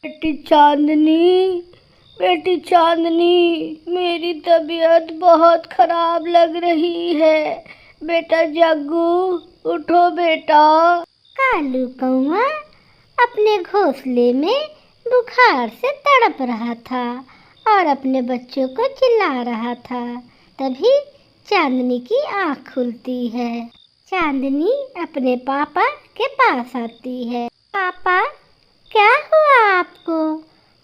बेटी चांदनी, बेटी चांदनी, मेरी तबीयत बहुत खराब लग रही है। बेटा जग्गू, उठो बेटा। कालू कौआ अपने घोंसले में बुखार से तड़प रहा था और अपने बच्चों को चिल्ला रहा था। तभी चांदनी की आँख खुलती है। चांदनी अपने पापा के पास आती है। पापा, क्या हुआ आपको?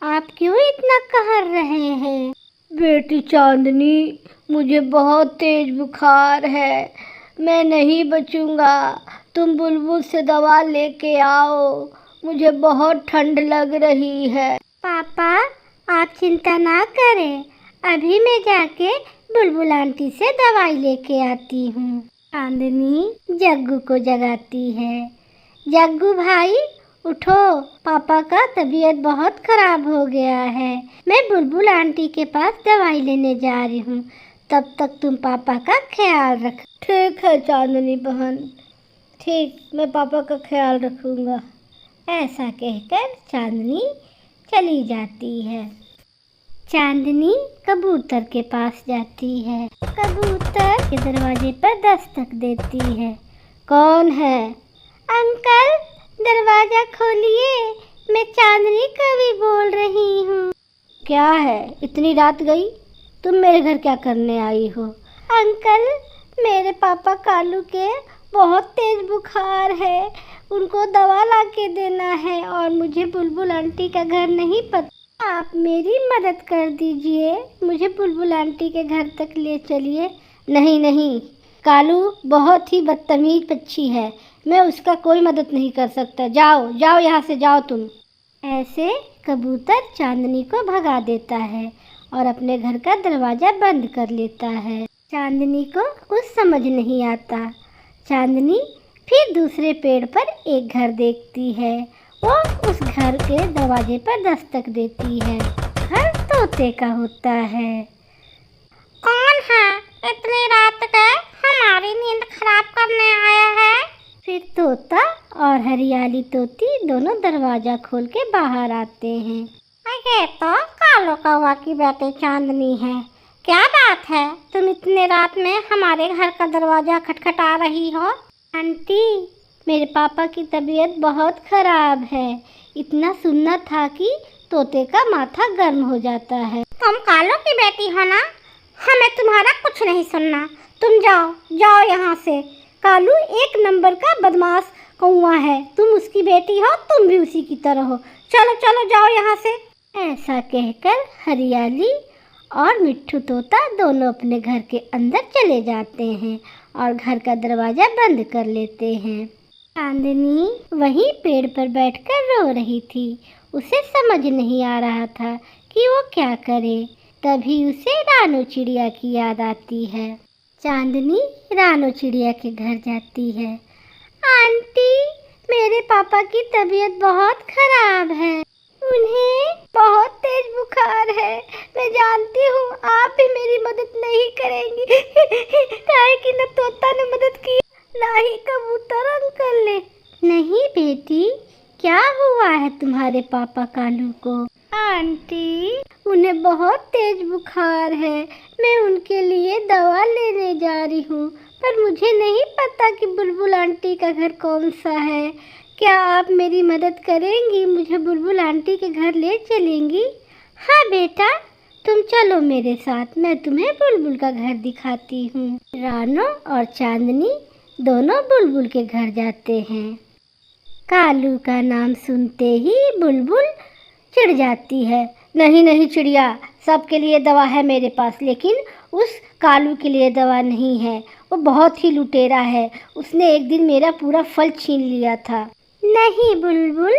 आप क्यों इतना कहर रहे हैं? बेटी चांदनी, मुझे बहुत तेज बुखार है, मैं नहीं बचूंगा। तुम बुलबुल से दवा लेके आओ, मुझे बहुत ठंड लग रही है। पापा, आप चिंता ना करें, अभी मैं जाके बुलबुल आंटी से दवाई लेके आती हूँ। चांदनी जग्गू को जगाती है। जग्गू भाई, उठो, पापा का तबीयत बहुत खराब हो गया है। मैं बुलबुल आंटी के पास दवाई लेने जा रही हूँ, तब तक तुम पापा का ख्याल रख। ठीक है चांदनी बहन, ठीक, मैं पापा का ख्याल रखूँगा। ऐसा कहकर चांदनी चली जाती है। चांदनी कबूतर के पास जाती है। कबूतर के दरवाजे पर दस्तक देती है। कौन है? अंकल, दरवाजा खोलिए, मैं चांदनी कवि बोल रही हूँ। क्या है, इतनी रात गई? तुम मेरे घर क्या करने आई हो? अंकल, मेरे पापा कालू के बहुत तेज बुखार है, उनको दवा ला के देना है और मुझे बुलबुल आंटी का घर नहीं पता। आप मेरी मदद कर दीजिए, मुझे बुलबुल आंटी के घर तक ले चलिए। नहीं नहीं, कालू बहुत ही बदतमीज पक्षी है, मैं उसका कोई मदद नहीं कर सकता। जाओ जाओ, यहाँ से जाओ तुम। ऐसे कबूतर चांदनी को भगा देता है और अपने घर का दरवाज़ा बंद कर लेता है। चांदनी को कुछ समझ नहीं आता। चांदनी फिर दूसरे पेड़ पर एक घर देखती है। वो उस घर के दरवाजे पर दस्तक देती है। घर तोते का होता है। कौन है इतनी रात के हमारी नींद खराब करने आया है? फिर तोता और हरियाली तोती दोनों दरवाजा खोल के बाहर आते हैं। ये तो कालू कौवा की बेटी चांदनी है। क्या बात है, तुम इतने रात में हमारे घर का दरवाजा खटखटा रही हो? आंटी, मेरे पापा की तबीयत बहुत खराब है। इतना सुनना था कि तोते का माथा गर्म हो जाता है। तुम कालू की बेटी हो ना, हमें तुम्हारा कुछ नहीं सुनना। तुम जाओ जाओ यहाँ से। कालू एक नंबर का बदमाश कौवा है, तुम उसकी बेटी हो, तुम भी उसी की तरह हो। चलो चलो जाओ यहाँ से। ऐसा कहकर हरियाली और मिट्ठू तोता दोनों अपने घर के अंदर चले जाते हैं और घर का दरवाज़ा बंद कर लेते हैं। चांदनी वहीं पेड़ पर बैठकर रो रही थी। उसे समझ नहीं आ रहा था कि वो क्या करे। तभी उसे रानो चिड़िया की याद आती है। चांदनी रानो चिड़िया के घर जाती है। आंटी, मेरे पापा की तबीयत बहुत खराब है, उन्हें बहुत तेज बुखार है। मैं जानती हूँ आप भी मेरी मदद नहीं करेंगी, काहे कि न तोता ने मदद की, ना ही कबूतर अंकल ने। नहीं बेटी, क्या हुआ है तुम्हारे पापा कालू को? आंटी, उन्हें बहुत तेज बुखार है, मैं उनके लिए दवा लेने जा रही हूँ, पर मुझे नहीं पता कि बुलबुल आंटी का घर कौन सा है। क्या आप मेरी मदद करेंगी, मुझे बुलबुल आंटी के घर ले चलेंगी? हाँ बेटा, तुम चलो मेरे साथ, मैं तुम्हें बुलबुल का घर दिखाती हूँ। रानो और चांदनी दोनों बुलबुल के घर जाते हैं। कालू का नाम सुनते ही बुलबुल चिढ़ जाती है। नहीं नहीं चिड़िया, सबके लिए दवा है मेरे पास, लेकिन उस कालू के लिए दवा नहीं है। वो बहुत ही लुटेरा है, उसने एक दिन मेरा पूरा फल छीन लिया था। नहीं बुलबुल,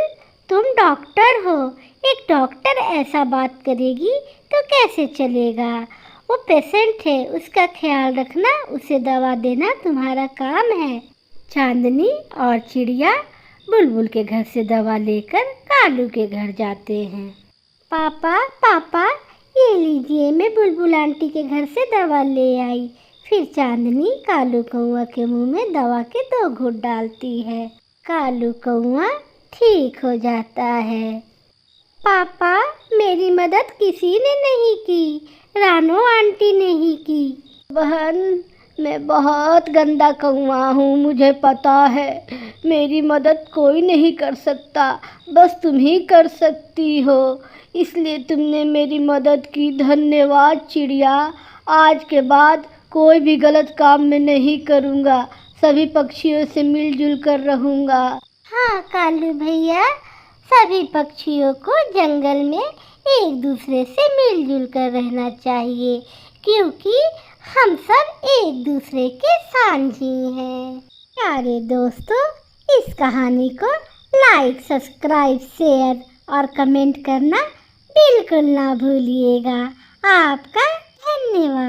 तुम डॉक्टर हो, एक डॉक्टर ऐसा बात करेगी तो कैसे चलेगा? वो पेशेंट है, उसका ख्याल रखना, उसे दवा देना तुम्हारा काम है। चांदनी और चिड़िया बुलबुल के घर से दवा लेकर कालू के घर जाते हैं। पापा पापा, ये लीजिए, मैं बुलबुल आंटी के घर से दवा ले आई। फिर चांदनी कालू कौआ के मुंह में दवा के 2 घूंट डालती है। कालू कौआ ठीक हो जाता है। पापा, मेरी मदद किसी ने नहीं की, रानो आंटी ने ही की। बहन, मैं बहुत गंदा कौवा हूँ, मुझे पता है। मेरी मदद कोई नहीं कर सकता, बस तुम ही कर सकती हो। इसलिए तुमने मेरी मदद की। धन्यवाद चिड़िया। आज के बाद कोई भी गलत काम मैं नहीं करूँगा, सभी पक्षियों से मिलजुल कर रहूँगा। हाँ कालू भैया, सभी पक्षियों को जंगल में एक दूसरे से मिलजुल कर रहना चाहिए, क्योंकि हम सब एक दूसरे के साझी हैं। प्यारे दोस्तों, इस कहानी को लाइक, सब्सक्राइब, शेयर और कमेंट करना बिल्कुल ना भूलिएगा। आपका धन्यवाद।